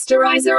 Masterizer.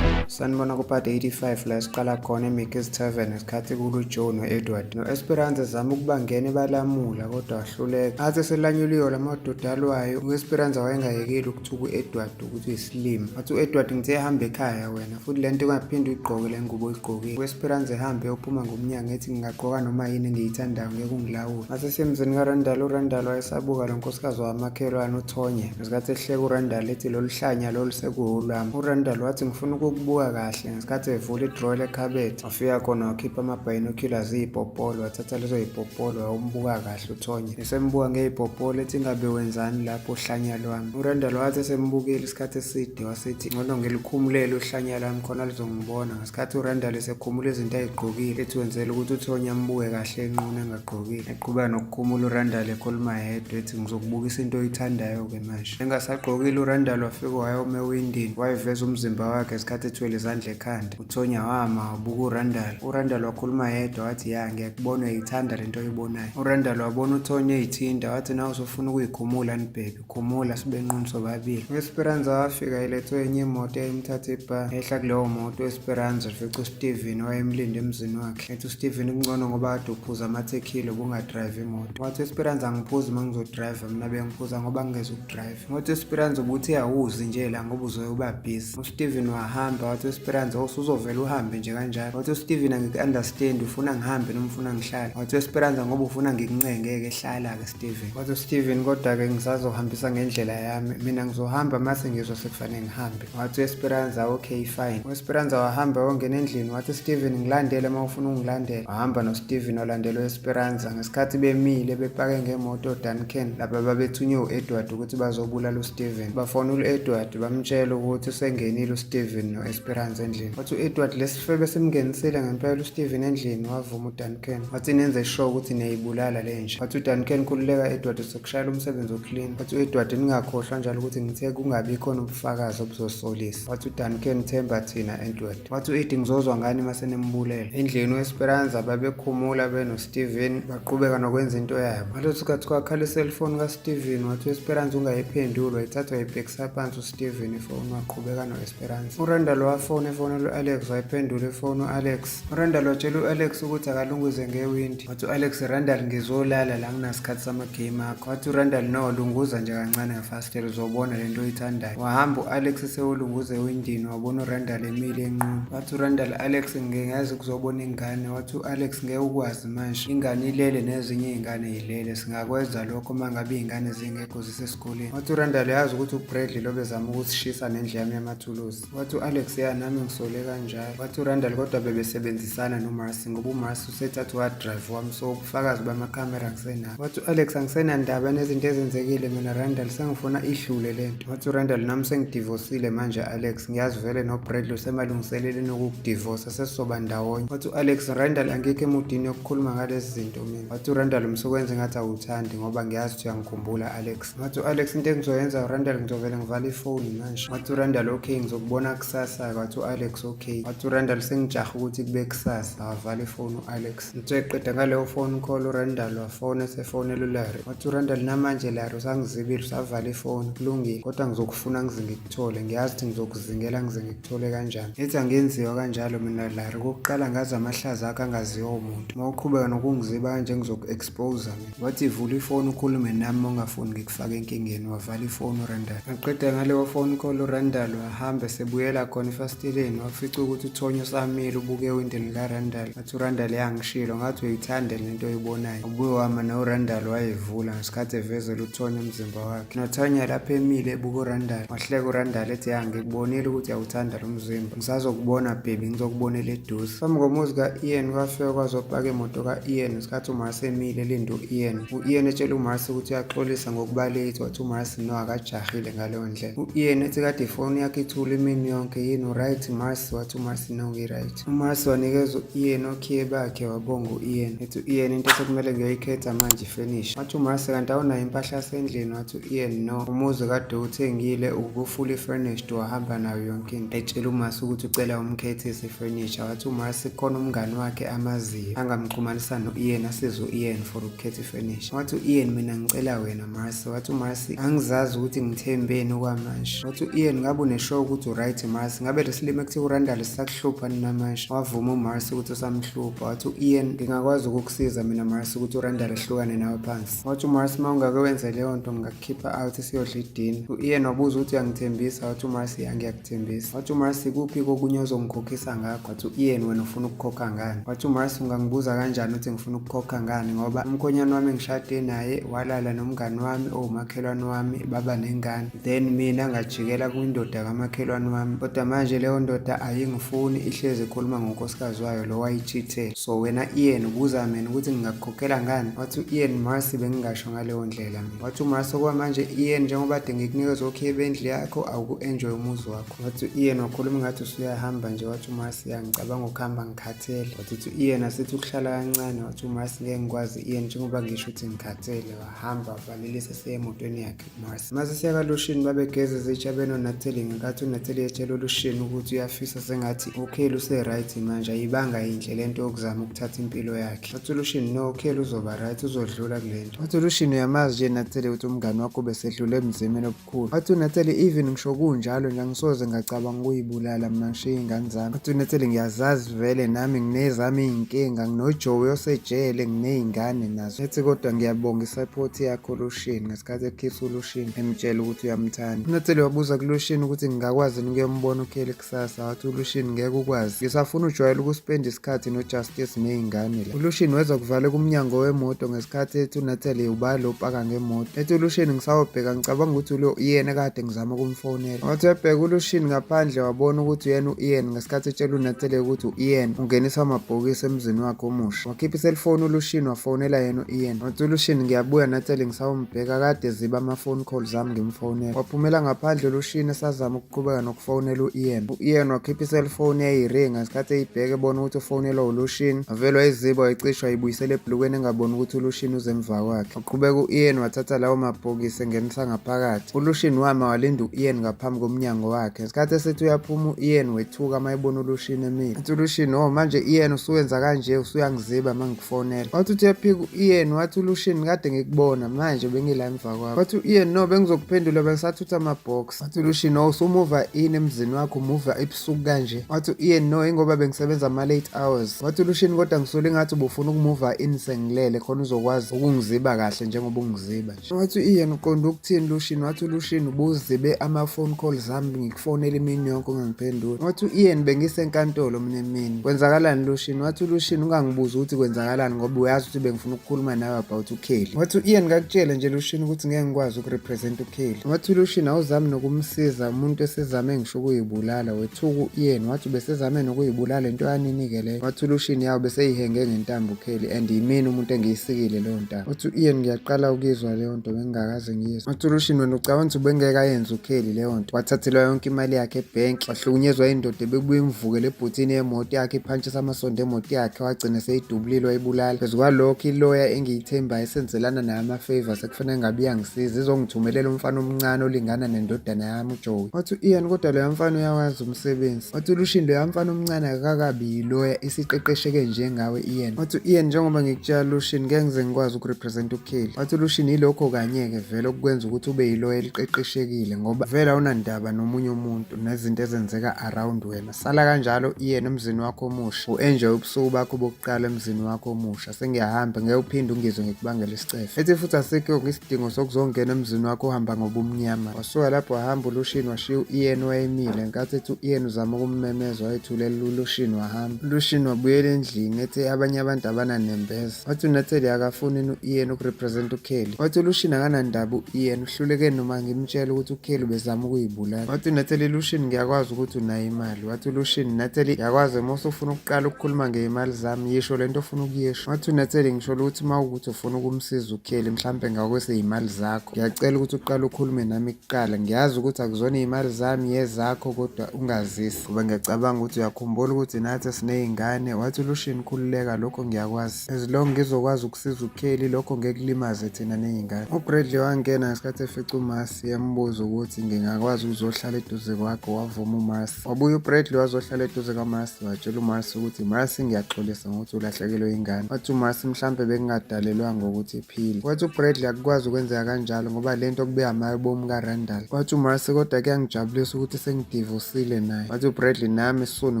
Sanibona kupart 85 la siqala khona eMickey's Tavern ngesikhathi kulo-Joe no-Edward. No-Esperanza zama ukubangena balamula kodwa wahluleka. Athi selanyuliwe lamadoda alwayo, u-Esperanza wayengayekeli ukuthuka u-Edward ukuthi uyisilima. Wathi u-Edward ngithe ehamba ekhaya wena, futhi lento ungaphinde uyigqoke le ngubo oyigqokile. U-Esperanza ehambe uphuma ngomnyango ethi ngingagqoka noma yini engiyithandayo ngeke ungilawule. Wathi esemzini kaRandall, uRandall wayesabuka lo nkosikazi wamakhelwane uThonya. Ngesikhathi ehleka uRandall ethi lolu hlanya lolu sekuwolwami. uRandall wathi ngifuna ukukubuka kahle. Ngesikhathi evula i-drawer lekhabethe wafika khona wakhipha ama-binoculars iy'popolo, wathatha lezo y'popolo wawumbuka kahle uThonya. Esembuka ngey'popolo ethi ngabe wenzani lapho uhlanya lwami. uRandall wathi esembukile isikhathi eside wasithi ngcono ngilikhumulele uhlanya lwami khona lizongibona. Ngesikhathi uRandall esekhumula izinto ay'gqokile ethi wenzela ukuthi uThonya ambuke kahle enqunu engagqokile. Eqhubeka nokukhumula uRandall ekhuluma yedwa ethi ngizokubukisa into oyithandayo-ke manje. Engasagqokile uRandall wafika wayoma ewindini wayiveza umzimba wakhe ngesikhathi ethwele izandla ekhanda. uThonya wama wabuka uRandall. uRandall wakhuluma yedwa wathi ya ngiyakubona uyayithanda lento oyibonayo. uRandall wabona uThonya eyithinta wathi nawe usufuna ukuyikhumula nibhebhe, khumula sibe nqunu sobabili. u-Esperanza wafika elethwe enye imoto eyayimthatha ebha. Ehla kuleyo moto u-Esperanza fica uSteven wayemlinde emzini wakhe. Ethi uSteven kungcono ngoba kade uphuza amathekile ubungadrayive imoto. Wathi u-Esperanza angiphuzi uma ngizodrayiva, mina bengiphuza ngoba ngingeza ukudrayiva. Wathi u-Esperanza ubuthi awuzi nje la ngoba uzobe uba busy. uSteven wahamba wathi u-Esperanza usuzovela uhambe nje kanjalo. Wathi uSteven angik-understand ufuna ngihambe noma ufuna ngihlale. Wathi u-Esperanza ngoba ufuna ngikuncenge-ke hlala-ke Steven. Wathi uSteven kodwa-ke ngisazohambisa ngendlela yami, mina ngizohamba mase ngizwa sekufanele ngihambe. Wathi u-Esperanza okay fine. u-Esperanza wahamba wongena endlini wathi Steven ngilandele uma ufuna ungilandela. Wahamba noSteven walandela u-Esperanza. Ngesikhathi bemile bepake ngemoto Duncan lapha babethunywe u-Edward ukuthi bazobulala uSteven. Bafonela u-Edward bamtshela ukuthi usengenile uSteven no-Esperanza endlini. Wathi u-Edward lesifebe simngenisile ngempela uSteven endlini. Wavuma uDuncan wathi nenze sure ukuthi niyayibulala le nja. Wathi uDuncan khululeka Edward sekushayela umsebenzi woclean. Wathi u-Edward ningakhohlwa njalo ukuthi ngithe kungabi khona ubufakazi obuzosolisa. Wathi uDuncan themba thina Edward. Wathi u-Edi ngizozwa ngani mase nimbulele. Endlini u-Esperanza babekhumula benoSteven baqhubeka nokwenza into yabo. Ngaleso sikhathi kwakhala iselfoni kaSteven. Wathi u-Esperanza ungayiphenduli wayithatha wayibhekisa phansi uSteven ifoni waqhubeka no-Esperanza. uRandall wafona efonela u-Alex wayiphendula ifoni u-Alex. uRandall watshela u-Alex ukuthi akalunguze ngewindi. Wathi u-Alex Randall ngizolala la kunasikhathi samagame akho. Wathi uRandall no lunguza nje kancane ngefastela uzobona lento oyithandayo. Wahamba u-Alex esewulunguza ewindini wabona uRandall emile enqunu. Wathi uRandall Alex ngingazi kuzobona ingane. Wathi u-Alex ngeke ukwazi manje, ingane ilele nezinye iy'ngane yilele, singakwenza lokho uma ngabe iy'ngane zingekho zisesikoleni. Wathi uRandall yazi ukuthi uBradley lo bezama ukusishisa nendlu yami yamathuluzi. Wathi u-Alex ya nami ngisole kanjalo. Wathi uRandall kodwa bebesebenzisana noMarcy ngoba uMarcy usethathe wadrive wami so ubufakazi bamakhamera kusenabo. Wathi u-Alex angisenandaba nezinto ezenzekile mina Randall sengifuna ihlule lento. Wathi uRandall nami sengidivosile manje Alex, ngiyazi vele noBradley usemalungiseleleni ukukudivosa sesizoba ndawonye. Wathi u-Alex Randall angikho emudini yokukhuluma ngalezi zinto mina. Wathi uRandall umsukwenze ngathi awuthandi ngoba ngiyazi ukuthi uyangikhumbula Alex. Wathi u-Alex into engizoyenza uRandall ngizovele ngivale ifoni manje. Wathi uRandall okay ngizokubona kusasa. Wathi u-Alex okay. Wathi uRandall sengijaha ukuthi kube kusasa wavala ifoni u-Alex. Nithe eqeda ngaleyo phone call uRandall wafona esefonela uLarry. Wathi uRandall namanje Larry usangizibile usavala ifoni kulungile kodwa ngizokufuna ngize ngikuthole, ngiyazi ukuthi ngizokuzingela ngize ngikuthole kanjani. Ethi angenziwa kanjalo mina Larry, kokuqala ngazi amahlazi akho angaziwa umuntu, uma uqhubeka nokungiziba kanje ngizoku-expose mina. Wathi ivula ifoni ukhulume nami uma ungafuni ngikufake enkingeni. Wavala ifoni uRandall. Aqeda ngaleyo phone call uRandall wahamba esebuyela khona efastileni wafica ukuthi uThonya usamile ubuke ewindini likaRandall. Wathi uRandall yangishilo ngathi uyayithanda lento oyibonayo. Ubuye wama noRandall wayivula ngesikhathi evezela uThonya umzimba wakhe. noThonya lapha emile ebuka uRandall. Wahleka uRandall ethi ngikubonile ukuthi awuthanda lo mzimba, ngisazokubona baby ngizokubonela eduze. Phambi komuzi ka-Ian kwafika kwazopaka imoto ka-Ian ngesikhathi uMarcy emile elinde u-Ian. u-Ian etshela uMarcy ukuthi uyaxolisa ngokuba late. Wathi uMarcy no akajahile ngaleyo ndlela. u-Ian ethi kade ifoni yakhe ithule imini yonke yini u-right Marcy? Wathi uMarcy no ngi-right. uMarcy wanikeza u-Ian okhiye bakhe wabonga u-Ian ethi u-Ian into sekumele ngiyoyikhetha manje ifinish. Wathi uMarcy kanti awunayo impahla yasendlini? Wathi u-Ian no, umuzi kade uthengile ubufully furnished wahamba nayo yonke into. Etshela uMarcy ukuthi ucela umkhethise ifurniture. Wathi uMarcy khona umngani wakhe amaziyo angamxhumanisa no-Ian asize u-Ian for ukukhetha ifurniture. Wathi u-Ian mina ngicela wena Marcy. Wathi uMarcy angizazi ukuthi ngithembeni okwamanje. Wathi u-Ian ngabe uneshow ukuthi u-right Marcy? Ngabe lesilimo ekuthiwa uRandall sisakuhlupha namanje? Wavuma uMarcy ukuthi usamhlupha. Wathi u-Ian ngingakwazi ukukusiza mina Marcy ukuthi uRandall ehlukane nawe phansi. Wathi uMarcy uma ungake wenze leyo nto ngingakukhipha out siyodla idina. u-Ian wabuza ukuthi uyangithembisa? Wathi uMarcy ngiyakuthembisa. Wathi uMarcy kuphi kokunye ozongikhokhisa ngakho? Wathi u-Ian wena ufuna ukukhokha ngani? Wathi uMarcy ungangibuza kanjani ukuthi ngifuna ukukhokha ngani ngoba umkhonyane wami engishade naye walala nomngani wami owumakhelwane wami baba nengane, then mina ngajikela kwindoda kamakhelwane wami, kodwa manje leyo ndoda ayingifuni ihlezi ikhuluma ngonkosikazi wayo lo wayithithele. So wena Ian ubuza mina ukuthi ngingakukhokhela ngani? Wathi u-Ian Marcy bengingasho ngaleyo ndlela mina. Wathi uMarcy okwamanje Ian njengoba ade ngikunikeza okhiye bendlu yakho awuku-enjoy umuzi wakho. Wathi u-Ian wakhuluma ngathi usuyahamba nje. Wathi uMarcy ngicabanga ukuhamba ngikhathele. Wathi u-Ian asithi ukuhlala kancane. Wathi uMarcy ngeke ngikwazi Ian njengoba ngisho ukuthi ngikhathele. Wahamba wavalelisa eseyemotweni yakhe uMarcy. Mase siya kaLushini babegeza izitsha benoNatali ngenkathi uNatali etshela uLushini ukuthi uyafisa sengathi uKheli use-right manje ayibanga yinhle lento yokuzama ukuthatha impilo yakhe. Wathi uLushini no, uKheli uzoba right uzodlula kule nto. Wathi uLushini uyamazi nje Natali ukuthi umngani wakho besedlule emzimeni obukhulu. Wathi uNatali even ngisho kunjalo nje angisoze ngacabanga ukuyibulala mina ngishiye ingane zami. Wathi uNatali ngiyazazi vele nami nginezami iy'nkinga, nginoJoey osejele nginey'ngane nazo. Ethi kodwa ngiyabonga i-support yakho Lushini ngesikhathi ekhisa uLushini emtshela ukuthi uyamthanda. uNatali wabuza kuLushini ukuthi ngingakwazi ukuyombona uKheli kusasa. Wathi uLushini ngeke ukwazi, ngisafuna ujwayele ukuspenda isikhathi noJustice ney'ngane la. uLushini weza kuvaleka kumnyango wemoto ngesikhathi ethi uNatali ubalo upaka ngemoto. Ethi uLushini ngisawubheka ngicabanga ukuthi lo Ian kade ngizama ukumfonela. Wathi ebheka uLushini ngaphandle wabona ukuthi uyena u-Ian ngesikhathi etshela uNatali ukuthi u-Ian ungenisa amabhokisi emzini wakhe omusha. Wakhipha iselfoni uLushini wafonela yena u-Ian. Wathi uLushini ngiyabuya Natali ngisawumbheka kade ziba ama-phone calls zami ngimfonela. Waphumela ngaphandle uLushini esazama ukuqhubeka nokufonela u-Ian. u-Ian wakhipha iselfoni yayiringa ngesikhathi eyibheka ebona ukuthi ufonelwa uLushini wavele wayiziba wayicishwa wayibuyisela ebhlukweni engaboni ukuthi uLushini uze emva kwakhe. Waqhubeka u-Ian wathatha lawo mabhokisi engenisa ngaphakathi. uLushini wama walinda u-Ian ngaphambi komnyango wakhe. Ngesikhathi esethi uyaphuma u-Ian wethuka mayibona uLushini emile. Wathi uLushini oh manje Ian usuwenza kanje usuyangiziba mangifonela. Wathi uyaphika u-Ian wathi uLushini kade ngikubona manje bengila emva kwakho. Wathi u-Ian no bengizokuphendula bengisathutha amabhox. Wathi uLushini no usumuva ini emzini wakho umuva ebusuku kanje? Wathi u-Ian no ingoba bengisebenza ama-late hours. Wathi uLushini kodwa ngisole ngathi ubufuna ukumuva ini sengilele khona uzokwazi ukungiziba kahle njengoba ungiziba nje. Wathi u-Ian uqonda ukuthini Lushini? Wathi uLushini ubuzibe ama-phone calls zami ngikufonela imini yonke ungangiphendula. Wathi u-Ian bengisenkantolo mina emini. Kwenzakalani Lushini? Wathi uLushini ungangibuza ukuthi kwenzakalani ngoba uyazi ukuthi bengifuna ukukhuluma nawe about uKheli. Wathi u-Ian ngakutshela nje Lushini ukuthi ngeke ngikwazi ukurepresent uKheli. Wathi uLushini awuzami nokumsiza umuntu esezame ngisho ukuyibulala. Wethuka u-Ian wathi ubesezame nokuyibulala into yanini-ke leyo. Wathi uLushini yawo beseyihenge ngentambo uKheli and yimini umuntu engiyisikile leyo ntambo. Wathi u-Ian ngiyaqala ukuyizwa leyo nto bengingakaze ngiyizwa. Wathi uLushini wena ucabanga ukuthi ubengeke ayenze uKheli leyo nto? Wathathelwa yonke imali yakhe ebhenki, wahlukunyezwa indoda ebekubuye imvukele ebhutini yemoto yakhe iphantshisa amasondo emoto yakhe wagcina seyidubulile wayibulala. Phezu kwalokho iloya engiyithembayo esenzelana naye ama-favors ekufanele ngabe iyangisiza izongithumelela umfana omncane olingana nendodana yami uJoey. Wathi u-Ian kodwa loya mfana uyawazi umsebenzi. Wathi uLushini loya mfana omncane akakabi yiloya isiqeqesheke njengawe Ian. Wathi u-Ian njengoba ngikutshela Lushini ngeke ngize ngikwazi ukurepresent uKheli. Wathi uLushini yilokho kanye-ke vele okukwenza ukuthi ube yiloya eliqeqeshekile ngoba vele awunandaba nomunye umuntu nezinto ezenzeka around wena. Sala kanjalo Ian emzini wakho omusha u-enjoy ubusuku bakho bokuqala emzini wakho omusha. Sengiyahamba ngeke uphinde ungizwe ngikubangela isicefe. Ethi futhi asikho isidingo sokuzongena emzini wakho ohamba ngobumnyama. Wasuka lapho wahamba uLushini washiya u-Ian wayemile ngenkathi ethi u-Ian uzama ukummemeza wayethulela uLushini wahamba. uLushini wabuyela endlini ethi abanye abantu abananembeza. Wathi uNatali akafuni u-Ian ukurepresent uKheli. Wathi uLushini akanandaba u-Ian uhluleke noma ngimtshela ukuthi uKheli ubezama ukuyibulala. Wathi uNatali Lushini ngiyakwazi ukuthi unayo imali. Wathi uLushini Natali ngiyakwazi uma usufuna ukuqala ukukhuluma ngey'mali zami yisho lento ofuna ukuyisho. Wathi uNatali ngisho ukuthi uma ukuthi ufuna ukumsiza uKheli mhlampe ngakwesey'mali zakho ngiyacela ukuthi uqale ukhulume nami kuqala. Ngiyazi ukuthi akuzona iy'mali zami yezakho kodwa ungazisi ngoba ngiyacabanga ukuthi uyakhumbula ukuthi nathi siney'ngane. Wathi uLushini khululeka, lokho ngiyakwazi, as long ngizokwazi ukusiza uKelly lokho ngeke kulimaze thina ney'ngane. uBradley wangena ngesikhathi efica uMarcy yambuza ukuthi ngingakwazi ukuzohlala eduze kwakho, wavuma uMarcy. Wabuye uBradley wazohlala eduze kaMarcy watshela uMarcy ukuthi Marcy, ngiyaxolisa ngokuthi ulahlekelwe ingane. Wathi uMarcy mhlampe bekungadalelwanga ukuthi iphile. Wathi uBradley akukwazi ukwenzeka kanjalo ngoba lento kube amabomu kaRandall. Wathi uMarcy kodwa kuyangijabulisa ukuthi sengidivosile naye. Wathi uBradley nami soon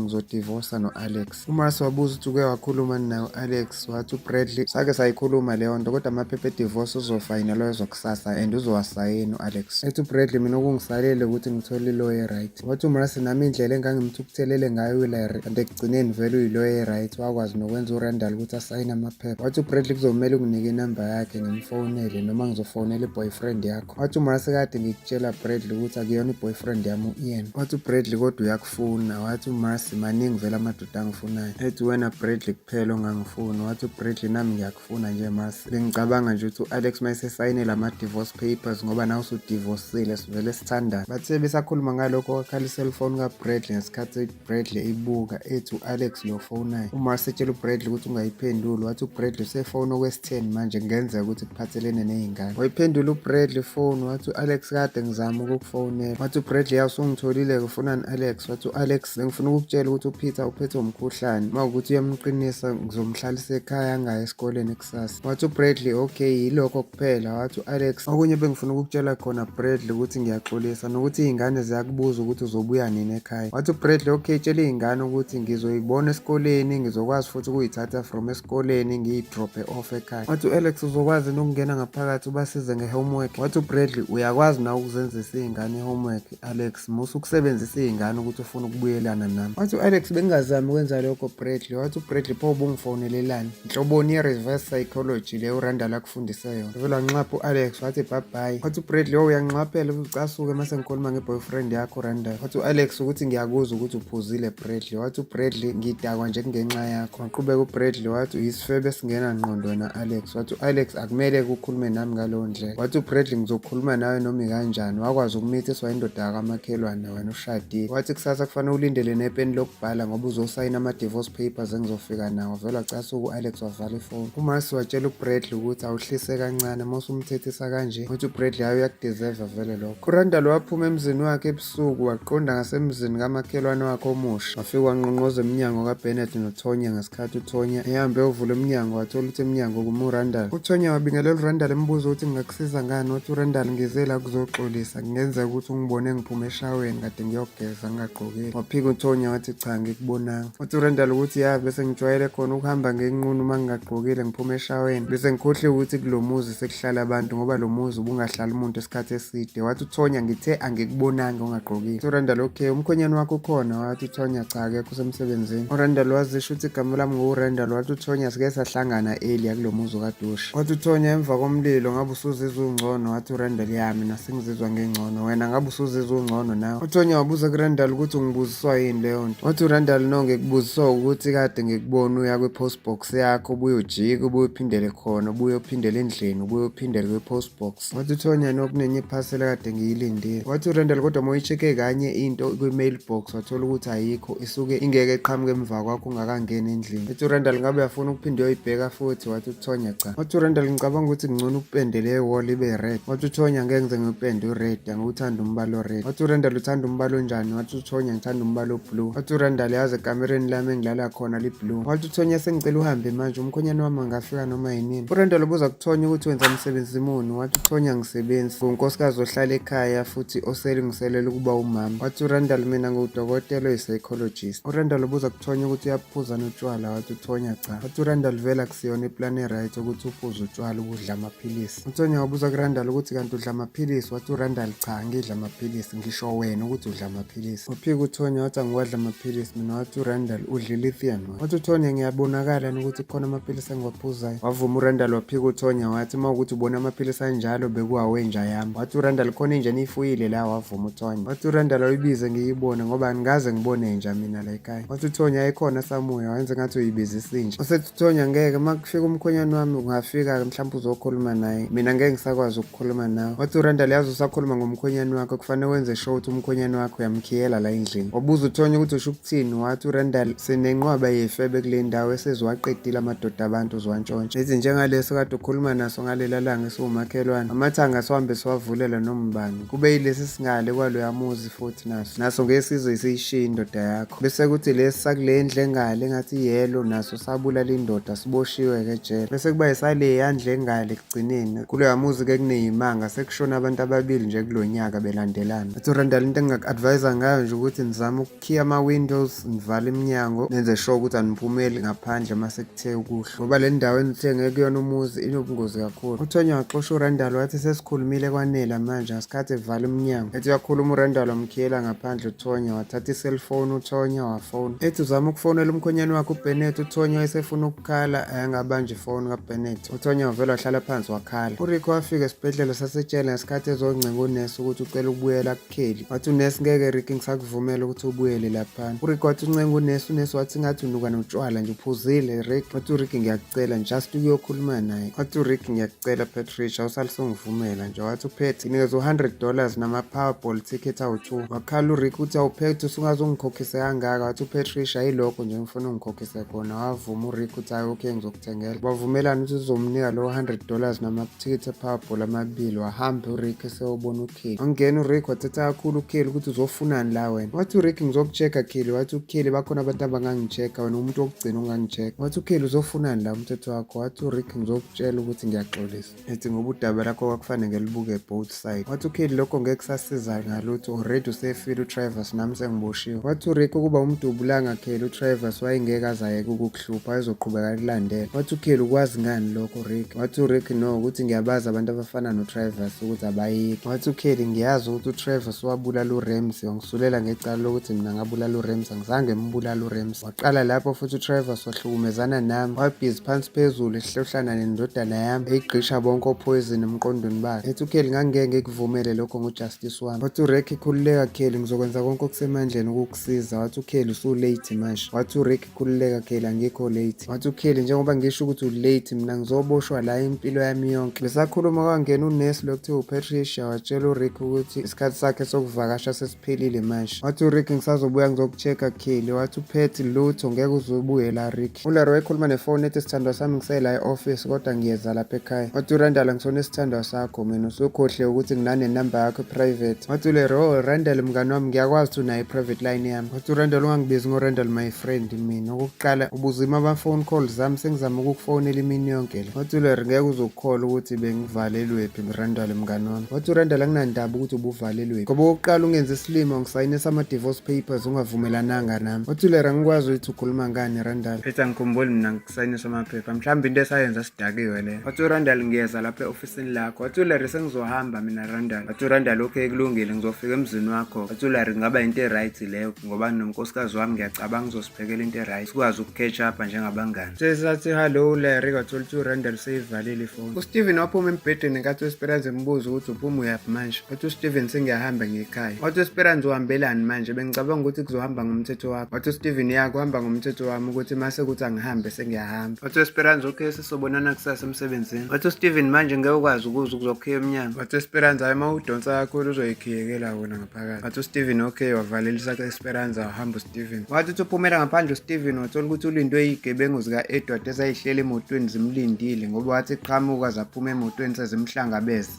ngizodivosa no-Alex. uMarcy wabuza ukuthi uke wakhuluma naye u-Alex. Wathi uBradley sake sayikhuluma leyo nto kodwa amaphepha edivosi uzofayinelwa ezokusasa and uzowasayina u-Alex. Ethi uBradley mina okungisalele ukuthi ngithole iloya right. Wathi uMarcy nami indlela engangimthukuthelele ngayo uLarry kanti ekugcineni vele uyiloya right wakwazi nokwenza uRandall ukuthi asayine amaphepha. Wathi uBradley kuzomele unginike inamba yakhe ngimfonele noma ngizofonela i-boyfriend yakho. Wathi uMarcy kade ngikutshela Bradley ukuthi akuyona i-boyfriend yami u-Ian. Wathi uBradley kodwa uyakufuna. Wathi uMarcy maningi vele amadoda angifunayo. Ethi wena Bradley kuphela ongangifuna. Wathi uBradley nami ngiyakufuna nje Marcy. Bengicabanga nje ukuthi u-Alex mayesesayine lama-divorce papers ngoba nawe usudivosile sivele sithandana. Bathe besakhuluma ngalokho wakhala iselfoni kaBradley ngesikhathi Bradley ibuka ethi u-Alex lo fonayo. uMarcy etshela uBradley ukuthi ungayiphenduli. Wathi uBradley usefona okwesi-10 manje kungenzeka ukuthi kuphathelene ney'ngane. Wayiphendula uBradley ifoni. Wathi u-Alex kade ngizama ukukufonela. Wathi uBradley yawu usungitholile ufunani Alex. Wathi u-Alex bengifuna ukukutshela ukuthi uPeter uphethwe umkhuhlane mawukuthi uyamqinisa ngizomhlalisa ekhaya angayi esikoleni kusasa. Wathi uBradley okay yilokho kuphela. Wathi u-Alex okunye bengifuna ukukutshela khona Bradley ukuthi ngiyaxolisa nokuthi iy'ngane ziyakubuza ukuthi uzobuya nini ekhaya. Wathi uBradley okay tshela iy'ngane ukuthi ngizoyibona esikoleni ngizokwazi futhi ukuyithatha from esikoleni ngiyidrophe off ekhaya. Wathi u-Alex uzokwazi nokungena ngaphakathi ubasize nge-homework. Wathi uBradley uyakwazi nawe ukuzenzisa iy'ngane i-homework Alex musa ukusebenzisa iy'ngane ukuthi ufuna ukubuyelana nami. Wathi u-Alex bengingazami ukwenza lokho Bradley. Wathi uBradley pho ubungifonelelani inhloboni ye-reverse psychology leyo uRandall akufundise yona. Vele wanxapha u-Alex wathi bye bye. Wathi uBradley uyanxaphela ucasuke mase ngikhuluma nge-boyfriend yakho uRandall. Wathi u-Alex ukuthi ngiyakuzwa ukuthi uphuzile Bradley. Wathi uBradley ngidakwa nje kungenxa yakho. Waqhubeka uBradley wathi uyisifebe esingena ngqondo wena Alex. Wathi u-Alex akumele ukukhulume nami ngalowo ndlela. Wathi uBradley ngizokhuluma nawe noma ikanjani. Wakwazi ukumithiswa indoda kamakhelwane wena ushadile. Wathi kusasa kufanele ulindele nepeni lokubhala ngoba uzosayina ama-divorce papers engizofika nawo. Vele wacasuka u-Alex wavala ifoni. uMarcy watshela uBradley ukuthi awuhlise kancane mase umthethisa kanje. Wathi uBradley hayi uyakudeserva vele lokho. uRandall waphuma emzini wakhe ebusuku waqonda ngasemzini kamakhelwane wakhe omusha. Wafika wanqonqoza emnyango kaBennett noTonya ngesikhathi uTonya ehambe ovula emnyango wathola ukuthi emnyango kuma uRandall. uTonya wabingelela uRandall embuza ukuthi ngingakusiza ngani. Wathi uRandall ngize la kuzoxolisa kungenzeka ukuthi ungibone ngiphume eshaweni kade ngiyogeza ngingagqokile. Waphika uTonya wathi cha ngikubonanga. Wathi uRandall ukuthi ya bese ngijwayele khona ukuhamba ngenqunu uma ngingagqokile ngiphume eshaweni bese ngikhohle ukuthi kulo muzi sekuhlala abantu ngoba lo muzi ubungahlali umuntu esikhathi eside. Wathi uTonya ngithe angikubonanga ungagqokile. uRandall okay umkhonyane wakho ukhona. Wathi uTonya cha akekho usemsebenzini. uRandall wazisho ukuthi igama lami nguRandall. Wathi uTonya sike sahlangana earlier kulo muzi kaDusha. Wathi uTonya emva komlilo ngabe usuzizwa ungcono. Wathi uRandall yami nasengizizwa ngengcono wena ngabe usuzizwa ungcono nawe. uTonya wabuza kuRandall ukuthi ungibuziswa yini leyo nto. Wathi uRandall no ngikubuziswa ukuthi kade ngikubona uya kwi-postbox yakho ubuye ujike ubuye uphindele khona ubuye uphindele endlini ubuye uphindele kwi-postbox. Wathi uTonya nokunenye iphasela kade ngiyilindile. Wathi uRandall kodwa uma uyi-check-e kanye into kwi-mailbox wathola ukuthi ayikho isuke ingeke eqhamuke emva kwakho ungakangeni endlini. Wathi uRandall ngabe uyafuna ukuphinde uyoyibheka futhi. Wathi uTonya cha. Wathi uRandall ngicabanga ukuthi ngcono upende leyo wall ibe red. Wathi uTonya ngeke ngize ngipende u-red angiwuthanda umbala o-red. Wathi uRandall uthanda umbala onjani. Wathi uTonya ngithanda umbala o-blue. Wathi uRandall yazi ekamereni lami engilala khona li-blue. Wathi uTonya sengicela uhambe manje umkhonyane wami angafika noma yinini. uRandall ubuza kuTonya ukuthi wenza umsebenzi muni. Wathi uTonya ngisebenzi ngunkosikazi ohlala ekhaya futhi oselingiselela ukuba umama. Wathi uRandall mina ngudokotela oyi-psychologist. uRandall ubuza kuTonya ukuthi uyaphuza notshwala. Wathi uTonya cha. Wathi uRandall vele akusiyona iplani e-right ukuthi uphuze utshwala ukudla amaphilisi. uTonya wabuza kuRandall ukuthi kanti udla amaphilisi. Wathi uRandall cha ngidla amaphilisi ngisho wena ukuthi udla amaphilisi. Waphika uTonya wathi angiwadla amaphilisi mina. Wathi uRandall udla i-lithium. Wathi uTonya ngiyabonakala ukuthi khona amaphilisi engiwaphuzayo. Wavuma uRandall waphika uTonya wathi uma ukuthi ubona amaphilisi anjalo bekuwawenja yami. Wathi uRandall khona inja niyifuyile la. Wavuma uTonya. Wathi uRandall uyibize ngiyibone ngoba angikaze ngibone nja mina la ekhaya. Wathi uTonya ayikhona samuya wenze ngathi uyibizisa inja. Wasethi uTonya ngeke uma kufika umkhonyane wami ungafika mhlawumbe uzokhuluma naye mina ngeke ngisakwazi ukukhuluma nawe. Wathi uRandall yazi usakhuluma ngomkhonyane wakho kufanele wenze sure ukuthi umkhonyane wakho Mkhiela la endlini. Wabuza uThonya ukuthi usho ukuthini, wathi uRandall sinenqwaba yefebe kule ndawo esezwaqedile amadoda abantu ziwantshontsha. Ethi njengalesi kade ukhuluma naso ngalela langa esiwumakhelwane, amathanga sihambe siwavulela noma ubani. Kube yilesi singale kwaloya muzi futhi naso ngesizwe siyishiya indoda yakho. Bese kuthi lesi sakule ndle engale engathi yelo naso sabulala indoda siboshiwe-ke ejele. Bese kuba yisale yandle engale ekugcineni kuloya muzi-ke kuneyimanga sekushona abantu ababili nje kulo nyaka belandelana. Athi uRandall into engingaku-advise ngayo nje ukuthi nizame ukukhiya ama-windows, nivale iminyango, nenze sure ukuthi aniphumeli ngaphandle mase kuthe ukuhlwa, ngoba le ndawo enithenge kuyona umuzi inobungozi kakhulu. UThonya waxosha uRandall wathi sesikhulumile kwanele manje ngasikhathi evala iminyango. Ethi uyakhuluma uRandall wamkhiyela ngaphandle uThonya, wathatha iselfoni uThonya wafona. Ethi uzama ukufonela umkhonyane wakhe uBennett. UThonya wayesefuna ukukhala angabanje ifoni kaBennett. UThonya wavela wahlala phansi wakhala. uRico wafika esibhedlela sasetshela ngesikhathi ezoncenga unesi ukuthi ucela ukubuyela kuKelly. Wathi unesi ngeke Ricky ngisakuvumela ukuthi ubuyele laphana. uRico wathi uncenga unesi wathi ngathi unuka notshwala nje uphuzile Rick. Wathi uRicky ngiyakucela just ukuyokhuluma naye. Wathi uRicky ngiyakucela Patricia usalsongivumela nje. Wathi uPet inikeza $100 nama-Powerball ticket awu-2. Wakhala uRick uthi awuPet usungazongikhokhisa kangaka. Wathi uPatricia yilokho nje ngifuna ungikhokhise khona. Wavuma uRick uthi hayi okay ngizokuthengela. Bavumelana ukuthi uzomnika lo $100 nama-ticket e-Powerball amabili. Wahamba uRick eseyobona uKelly. Wangena uRick wathatha kakhulu uKelly ukuthi uzofunani la wena. Wathi uRick ngizoku-check-a Kelly. Wathi uKelly bakhona abantu abangangi-check-a wena umuntu wokugcina ungangi-check. Wathi uKelly uzofunani la umthetho wakho. Wathi uRick ngizokutshela ukuthi ngiyaxolisa. Ethi ngoba udaba lakho kwakufanele ngelibuke both side. Wathi uKelly lokho ngeke kusasiza ngalutho already usefile uTravers nami sengiboshiwe. Wathi uRick ukuba umdubulanga Kelly uTravers wayengeke azayeke ukukuhlupha ayezoqhubeka kulandela. Wathi uKelly ukwazi ngani lokho Rick? Wathi uRick no ukuthi ngiyabaza abantu abafana noTravers ukuthi abayiki. Wathi uKelly ngiyazi ukuthi uTravers wabulala uRamsey wangisulela ngecala lokuthi mina ngabulala uRamsey. Angizange mbulala uRamsey. Waqala lapho futhi uTravers wahlukumezana nami wabhizi phansi phezulu ehlohlana nendodana yami eyigqisha bonke ophoyizini emqondweni bakhe. Ethi uKelly ngangeke ngikuvumele lokho ngujustice wami. Wathi uRick khululeka Kelly ngizokwenza konke okusemandleni ukukusiza. Wathi uKelly usu-late manje. Wathi uRick khululeka Kelly angikho late. Wathi uKelly njengoba ngisho ukuthi u-late mina ngizoboshwa la impilo yami yonke. Besakhuluma kwangena unesi lokuthiwa uPatricia watshela uRick ukuthi isikhathi sakhe sokuvakasha sesiphelile manje. Wathi uRick ngisazobuya ngizoku-check-a Kelly. Wathi uPet lutho ngeke uzobuye la Rick. uLarry wayekhuluma nefoni ethi sithandwa sami ngisela e-office kodwa ngiyeza lapha ekhaya. Wathi uRandall ngisona isithandwa sakho mina usukhohle ukuthi nginanenamba yakho private. Wathi uLarry Randall mngani wami ngiyakwazi ukuthi unayo i-private line yami. Wathi uRandall ungangibizi ngoRandall my friend mina. Okokuqala ubuzima ama-phone calls zami sengizama ukukufonela imini yonke le. Wathi uLarry ngeke uzokukholwa ukuthi bengivalelwephi uRandall mngani wami. Wathi uRandall anginandaba ukuthi ubuvalelwephi ngoba okokuqala ungenza isilimo ngisayinisa ama-divorce papers ungavumelananga nami. Wathi uLarry angikwazi ukuthi ukhuluma ngani Randall. Ethi angikhumbuli mina ngisayinisa amaphepha mhlawumbe into esayenza sidakiwe le. Wathi uRandall ngiyeza lapha e-ofisini lakho. Wathi uLarry sengizohamba mina Randall. Wathi uRandall okay kulungile ngizofika emzini wakho. Wathi uLarry ngaba into e-right leyo ngoba nonkosikazi wami ngiyacabanga uzosiphekela into e-right sikwazi uku-catch up njengabangani. Sesathi hello uLarry wathola ukuthi uRandall seyivalile ifoni. uSteven waphuma embhedeni nkathi uEsperanza embuza ukuthi uphuma uyaphi manje. Wathi uSteven sengiyahamba ngekhaya. Wathi uEsperanza uhambelani manje bengicabanga ukuthi kuzohamba ngomthetho wakho. Wathi uSteven yakuhamba ngomthetho wami ukuthi mase kuthi angihambe sengiyahamba. Wathi uEsperanza okay sisobonana kusasa emsebenzini. Wathi uSteven manje ngeke ukwazi ukuzokhiya emnyango. Wathi uEsperanza uma udonsa kakhulu uzoyikhiyekela wona ngaphakathi. Wathi uSteven okay wavalelisa kaEsperanza wahamba uSteven. Wathi uphumela ngaphandle uSteven wathola ukuthi ulindwe izigebengu zika-Edward ezayihleli emotweni zimlindile ngoba wathi qhamuka zaphuma emotweni sezimhlangabeza.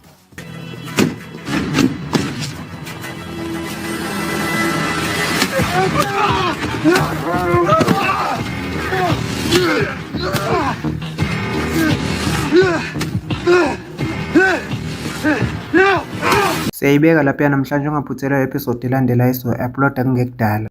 Siyayibeka lapha namhlanje ungaphuthelwa episode elandelayo so-uploada kungekudala.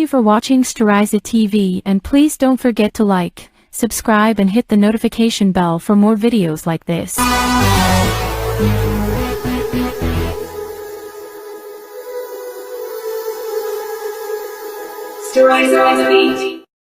for watching Storiza TV, and please don't forget to like, subscribe and hit the notification bell for more videos like this. Storiza on the beat.